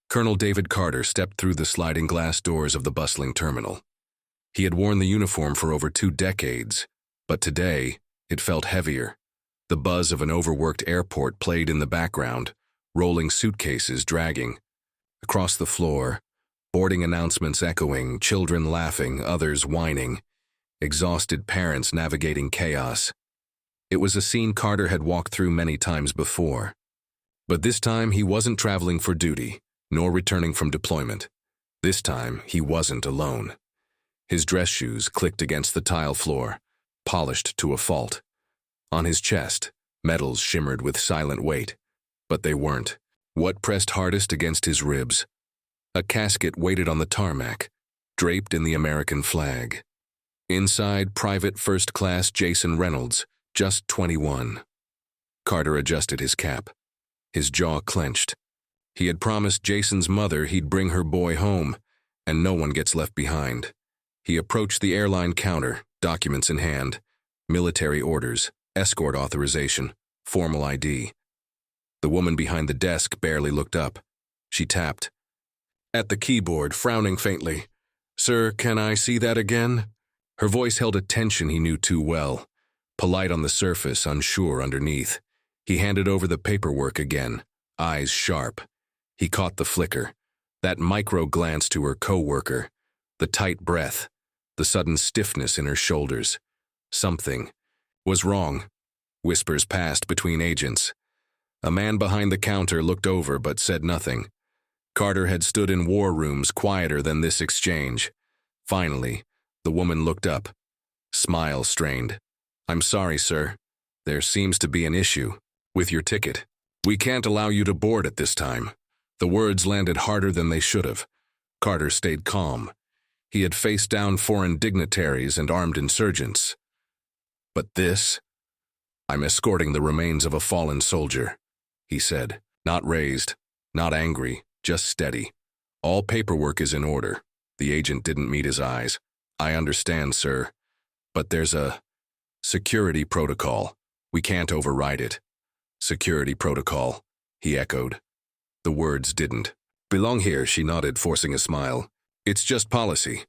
Colonel David Carter stepped through the sliding glass doors of the bustling terminal. He had worn the uniform for over 2 decades, but today it felt heavier. The buzz of an overworked airport played in the background, rolling suitcases dragging. Across the floor, boarding announcements echoing, children laughing, others whining, exhausted parents navigating chaos. It was a scene Carter had walked through many times before. But this time he wasn't traveling for duty, nor returning from deployment. This time he wasn't alone. His dress shoes clicked against the tile floor, polished to a fault. On his chest, metals shimmered with silent weight, but they weren't. What pressed hardest against his ribs? A casket waited on the tarmac, draped in the American flag. Inside, Private First Class Jason Reynolds, just 21. Carter adjusted his cap. His jaw clenched. He had promised Jason's mother he'd bring her boy home, and no one gets left behind. He approached the airline counter, documents in hand, military orders, escort authorization, formal ID. The woman behind the desk barely looked up. She tapped at the keyboard, frowning faintly. "Sir, can I see that again?" Her voice held a tension he knew too well. Polite on the surface, unsure underneath. He handed over the paperwork again, eyes sharp. He caught the flicker, that micro glance to her co-worker, the tight breath, the sudden stiffness in her shoulders. Something was wrong. Whispers passed between agents. A man behind the counter looked over but said nothing. Carter had stood in war rooms quieter than this exchange. Finally, the woman looked up, smile strained. "I'm sorry, sir. There seems to be an issue with your ticket. We can't allow you to board at this time." The words landed harder than they should have. Carter stayed calm. He had faced down foreign dignitaries and armed insurgents. But this? "I'm escorting the remains of a fallen soldier," he said. Not raised, not angry, just steady. "All paperwork is in order." The agent didn't meet his eyes. "I understand, sir. But there's a security protocol. We can't override it." "Security protocol," he echoed. The words didn't belong here, she nodded, forcing a smile. "It's just policy."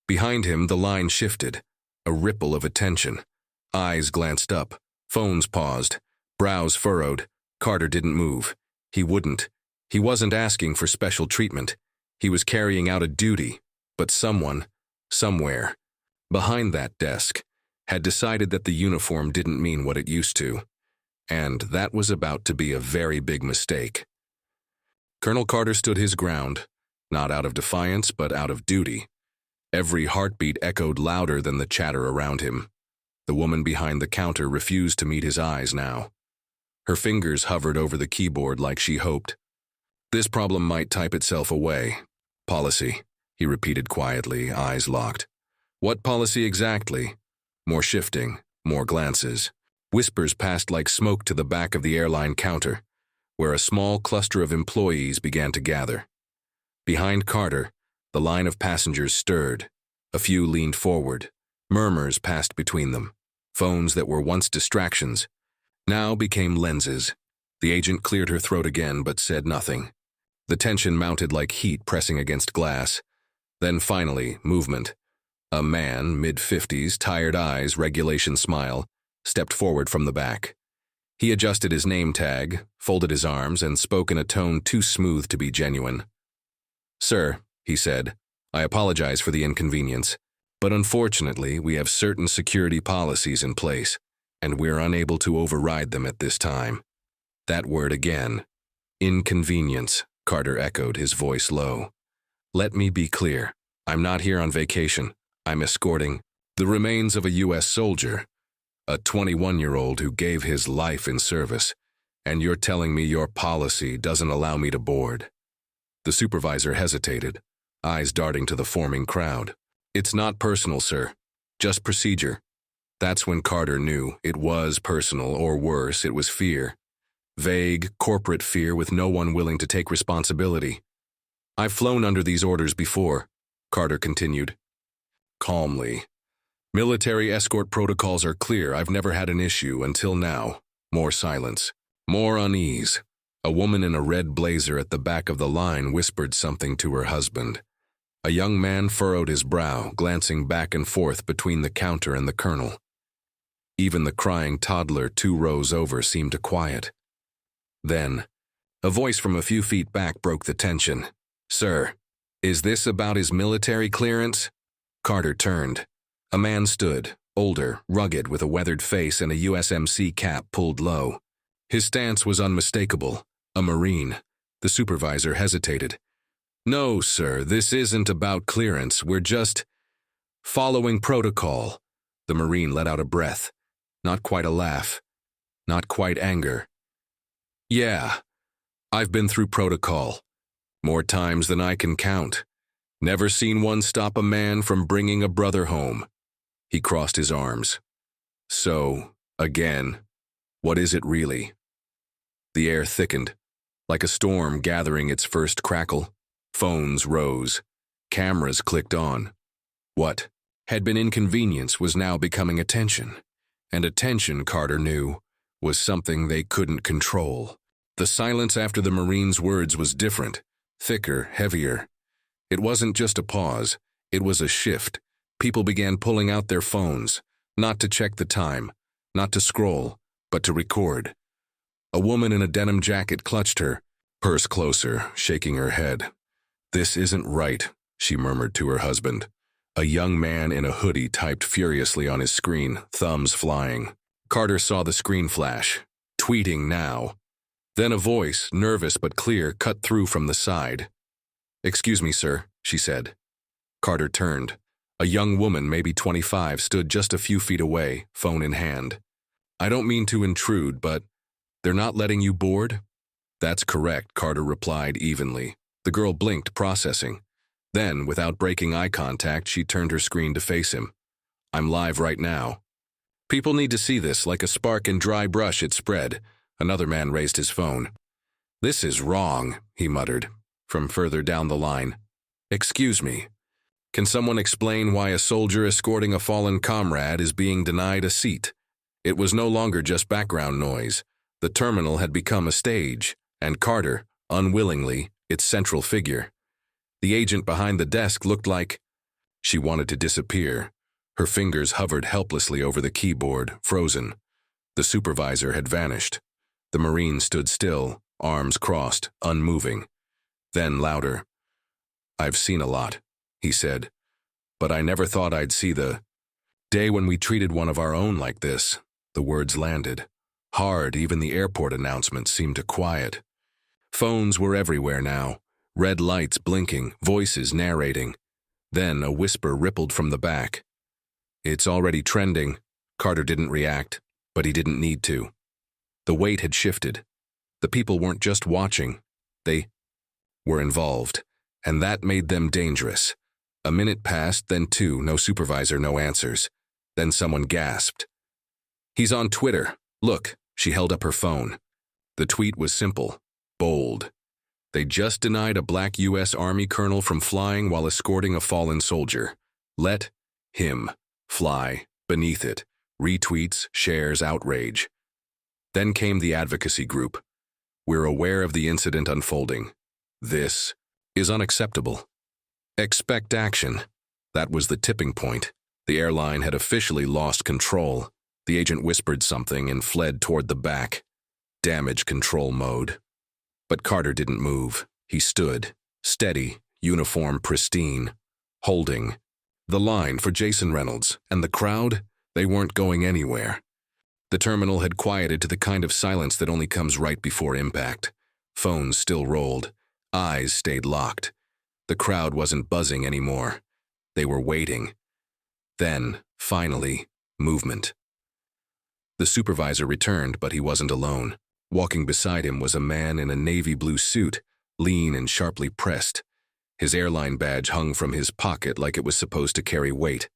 Behind him, the line shifted, a ripple of attention. Eyes glanced up, phones paused, brows furrowed. Carter didn't move. He wouldn't. He wasn't asking for special treatment. He was carrying out a duty, but someone, somewhere, behind that desk, had decided that the uniform didn't mean what it used to. And that was about to be a very big mistake. Colonel Carter stood his ground, not out of defiance, but out of duty. Every heartbeat echoed louder than the chatter around him. The woman behind the counter refused to meet his eyes now. Her fingers hovered over the keyboard like she hoped. "This problem might type itself away. Policy," he repeated quietly, eyes locked. "What policy exactly?" More shifting, more glances. Whispers passed like smoke to the back of the airline counter, where a small cluster of employees began to gather. Behind Carter, the line of passengers stirred. A few leaned forward. Murmurs passed between them. Phones that were once distractions now became lenses. The agent cleared her throat again but said nothing. The tension mounted like heat pressing against glass. Then finally, movement. A man, mid-50s, tired eyes, regulation smile, stepped forward from the back. He adjusted his name tag, folded his arms, and spoke in a tone too smooth to be genuine. "Sir," he said, "I apologize for the inconvenience, but unfortunately we have certain security policies in place, and we're unable to override them at this time." That word again. "Inconvenience," Carter echoed, his voice low. "Let me be clear. I'm not here on vacation. I'm escorting the remains of a U.S. soldier, a 21-year-old who gave his life in service, and you're telling me your policy doesn't allow me to board." The supervisor hesitated, eyes darting to the forming crowd. "It's not personal, sir. Just procedure." That's when Carter knew it was personal, or worse, it was fear. Vague, corporate fear with no one willing to take responsibility. "I've flown under these orders before," Carter continued, calmly. "Military escort protocols are clear. I've never had an issue until now." More silence. More unease. A woman in a red blazer at the back of the line whispered something to her husband. A young man furrowed his brow, glancing back and forth between the counter and the colonel. Even the crying toddler 2 rows over seemed to quiet. Then, a voice from a few feet back broke the tension. "Sir, is this about his military clearance?" Carter turned. A man stood, older, rugged, with a weathered face and a USMC cap pulled low. His stance was unmistakable. A Marine. The supervisor hesitated. "No, sir, this isn't about clearance. We're just following protocol." The Marine let out a breath. Not quite a laugh. Not quite anger. "Yeah, I've been through protocol. More times than I can count. Never seen one stop a man from bringing a brother home." He crossed his arms. "So, again, what is it really?" The air thickened, like a storm gathering its first crackle. Phones rose. Cameras clicked on. What had been inconvenience was now becoming attention. And attention, Carter knew, was something they couldn't control. The silence after the Marine's words was different, thicker, heavier. It wasn't just a pause, it was a shift. People began pulling out their phones, not to check the time, not to scroll, but to record. A woman in a denim jacket clutched her, purse closer, shaking her head. "This isn't right," she murmured to her husband. A young man in a hoodie typed furiously on his screen, thumbs flying. Carter saw the screen flash. "Tweeting now." Then a voice, nervous but clear, cut through from the side. "Excuse me, sir," she said. Carter turned. A young woman, maybe 25, stood just a few feet away, phone in hand. "I don't mean to intrude, but they're not letting you board?" "That's correct," Carter replied evenly. The girl blinked, processing. Then, without breaking eye contact, she turned her screen to face him. "I'm live right now." "People need to see this. Like a spark in dry brush, it spread." Another man raised his phone. "This is wrong," he muttered, from further down the line. "Excuse me. Can someone explain why a soldier escorting a fallen comrade is being denied a seat?" It was no longer just background noise. The terminal had become a stage, and Carter, unwillingly, its central figure. The agent behind the desk looked like... She wanted to disappear. Her fingers hovered helplessly over the keyboard, frozen. The supervisor had vanished. The Marine stood still, arms crossed, unmoving. Then louder. "I've seen a lot," he said. "But I never thought I'd see the day when we treated one of our own like this." The words landed. Hard, even the airport announcements seemed to quiet. Phones were everywhere now. Red lights blinking, voices narrating. Then a whisper rippled from the back. "It's already trending." Carter didn't react, but he didn't need to. The weight had shifted. The people weren't just watching. They were involved, and that made them dangerous. A minute passed, then 2, no supervisor, no answers. Then someone gasped. "He's on Twitter. Look." She held up her phone. The tweet was simple, bold. They just denied a black U.S. Army colonel from flying while escorting a fallen soldier. Let him fly. Beneath it, retweets, shares, outrage. Then came the advocacy group. "We're aware of the incident unfolding. This is unacceptable. Expect action." That was the tipping point. The airline had officially lost control. The agent whispered something and fled toward the back. Damage control mode. But Carter didn't move. He stood, steady, uniform pristine, holding the line for Jason Reynolds, and the crowd, they weren't going anywhere. The terminal had quieted to the kind of silence that only comes right before impact. Phones still rolled. Eyes stayed locked. The crowd wasn't buzzing anymore. They were waiting. Then, finally, movement. The supervisor returned, but he wasn't alone. Walking beside him was a man in a navy blue suit, lean and sharply pressed. His airline badge hung from his pocket like it was supposed to carry weight.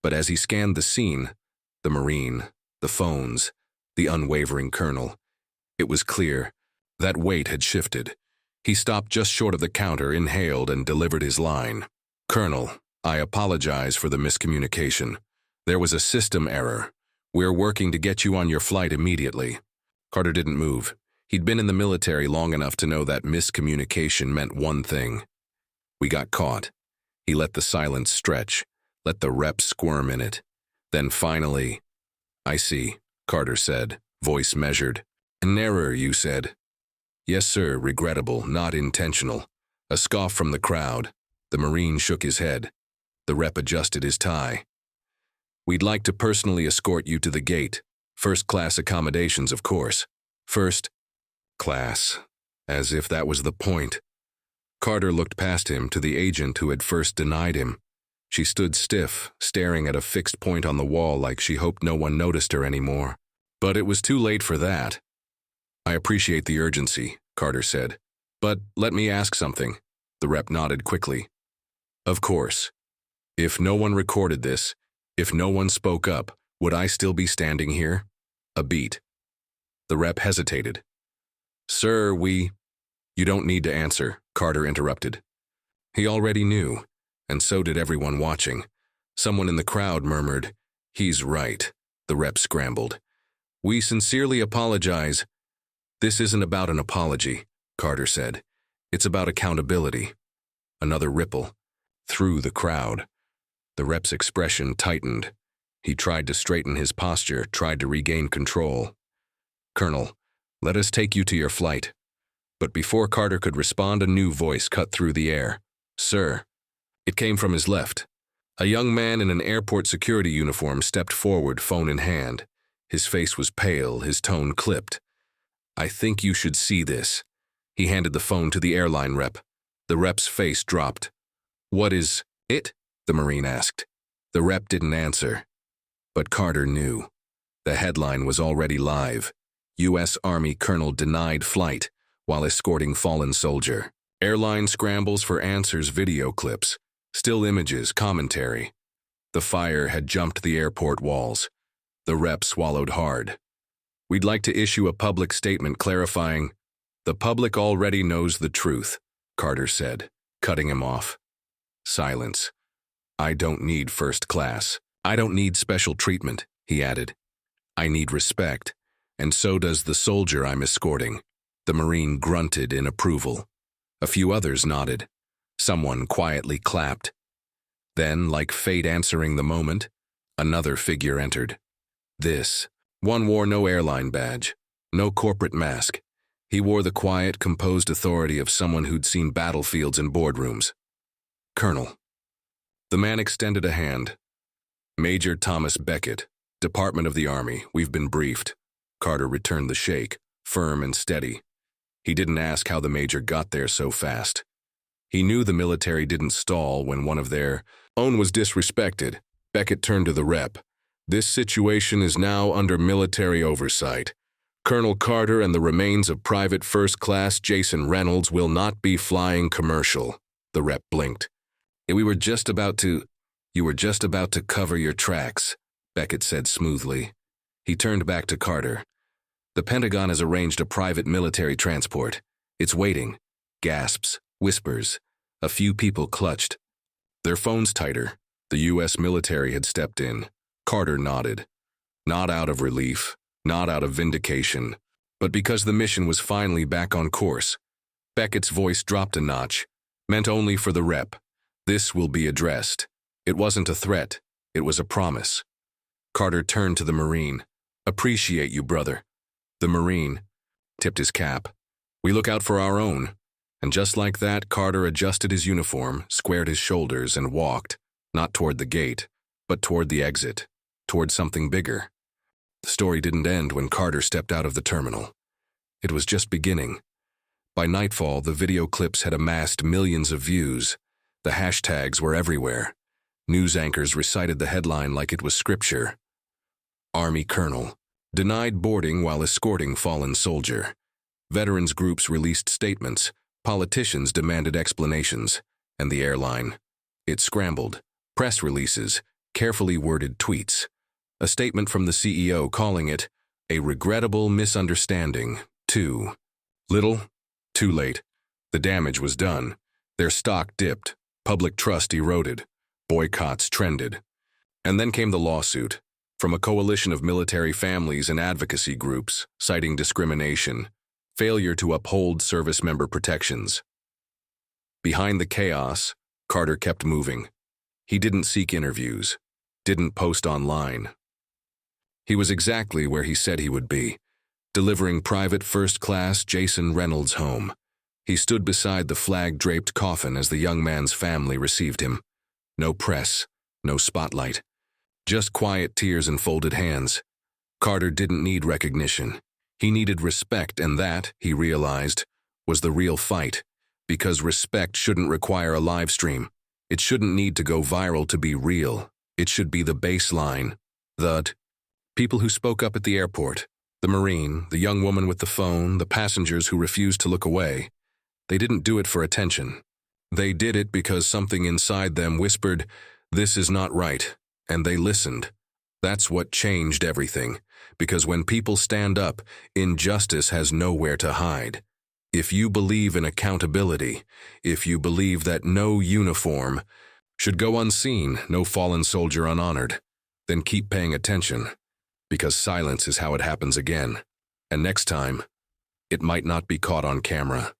But as he scanned the scene, the Marine, the phones, the unwavering colonel, it was clear that weight had shifted. He stopped just short of the counter, inhaled, and delivered his line. "Colonel, I apologize for the miscommunication. There was a system error. We're working to get you on your flight immediately." Carter didn't move. He'd been in the military long enough to know that miscommunication meant one thing. We got caught. He let the silence stretch, let the rep squirm in it. Then finally, "I see," Carter said, voice measured. "An error, you said." "Yes, sir, regrettable, not intentional." A scoff from the crowd. The Marine shook his head. The rep adjusted his tie. "We'd like to personally escort you to the gate. First-class accommodations, of course." First class. As if that was the point. Carter looked past him to the agent who had first denied him. She stood stiff, staring at a fixed point on the wall like she hoped no one noticed her anymore. But it was too late for that. "I appreciate the urgency," Carter said. "But let me ask something." The rep nodded quickly. "Of course. If no one recorded this, if no one spoke up, would I still be standing here?" A beat. The rep hesitated. "Sir, You don't need to answer," Carter interrupted. He already knew, and so did everyone watching. Someone in the crowd murmured, "He's right." The rep scrambled. "We sincerely apologize." "This isn't about an apology," Carter said. "It's about accountability." Another ripple. Through the crowd. The rep's expression tightened. He tried to straighten his posture, tried to regain control. "Colonel, let us take you to your flight." But before Carter could respond, a new voice cut through the air. "Sir." It came from his left. A young man in an airport security uniform stepped forward, phone in hand. His face was pale, his tone clipped. "I think you should see this." He handed the phone to the airline rep. The rep's face dropped. "What is it?" the Marine asked. The rep didn't answer. But Carter knew. The headline was already live. U.S. Army Colonel denied flight while escorting fallen soldier. Airline scrambles for answers, video clips, still images, commentary. The fire had jumped the airport walls. The rep swallowed hard. "We'd like to issue a public statement clarifying." "The public already knows the truth," Carter said, cutting him off. Silence. "I don't need first class. I don't need special treatment," he added. "I need respect, and so does the soldier I'm escorting." The Marine grunted in approval. A few others nodded. Someone quietly clapped. Then, like fate answering the moment, another figure entered. This. One wore no airline badge, no corporate mask. He wore the quiet, composed authority of someone who'd seen battlefields and boardrooms. "Colonel." The man extended a hand. "Major Thomas Beckett, Department of the Army, we've been briefed." Carter returned the shake, firm and steady. He didn't ask how the major got there so fast. He knew the military didn't stall when one of their own was disrespected. Beckett turned to the rep. "This situation is now under military oversight. Colonel Carter and the remains of Private First Class Jason Reynolds will not be flying commercial." The rep blinked. You were just about to cover your tracks," Beckett said smoothly. He turned back to Carter. "The Pentagon has arranged a private military transport. It's waiting." Gasps, whispers. A few people clutched. Their phones tighter. The U.S. military had stepped in. Carter nodded. Not out of relief, not out of vindication, but because the mission was finally back on course. Beckett's voice dropped a notch, meant only for the rep. "This will be addressed." It wasn't a threat. It was a promise. Carter turned to the Marine. "Appreciate you, brother." The Marine tipped his cap. "We look out for our own." And just like that, Carter adjusted his uniform, squared his shoulders, and walked, not toward the gate, but toward the exit, toward something bigger. The story didn't end when Carter stepped out of the terminal. It was just beginning. By nightfall, the video clips had amassed millions of views. The hashtags were everywhere. News anchors recited the headline like it was scripture. Army Colonel denied boarding while escorting fallen soldier. Veterans groups released statements. Politicians demanded explanations. And the airline. It scrambled. Press releases, carefully worded tweets. A statement from the CEO calling it a regrettable misunderstanding. Too little, too late. The damage was done. Their stock dipped. Public trust eroded. Boycotts trended. And then came the lawsuit, from a coalition of military families and advocacy groups, citing discrimination. failure to uphold service member protections. Behind the chaos, Carter kept moving. He didn't seek interviews, didn't post online. He was exactly where he said he would be, delivering private first-class Jason Reynolds home. He stood beside the flag-draped coffin as the young man's family received him. No press, no spotlight, just quiet tears and folded hands. Carter didn't need recognition. He needed respect, and that, he realized, was the real fight, because respect shouldn't require a live stream. It shouldn't need to go viral to be real. It should be the baseline. The people who spoke up at the airport, the Marine, the young woman with the phone, the passengers who refused to look away, they didn't do it for attention. They did it because something inside them whispered, "This is not right," and they listened. That's what changed everything, because when people stand up, injustice has nowhere to hide. If you believe in accountability, if you believe that no uniform should go unseen, no fallen soldier unhonored, then keep paying attention, because silence is how it happens again. And next time, it might not be caught on camera.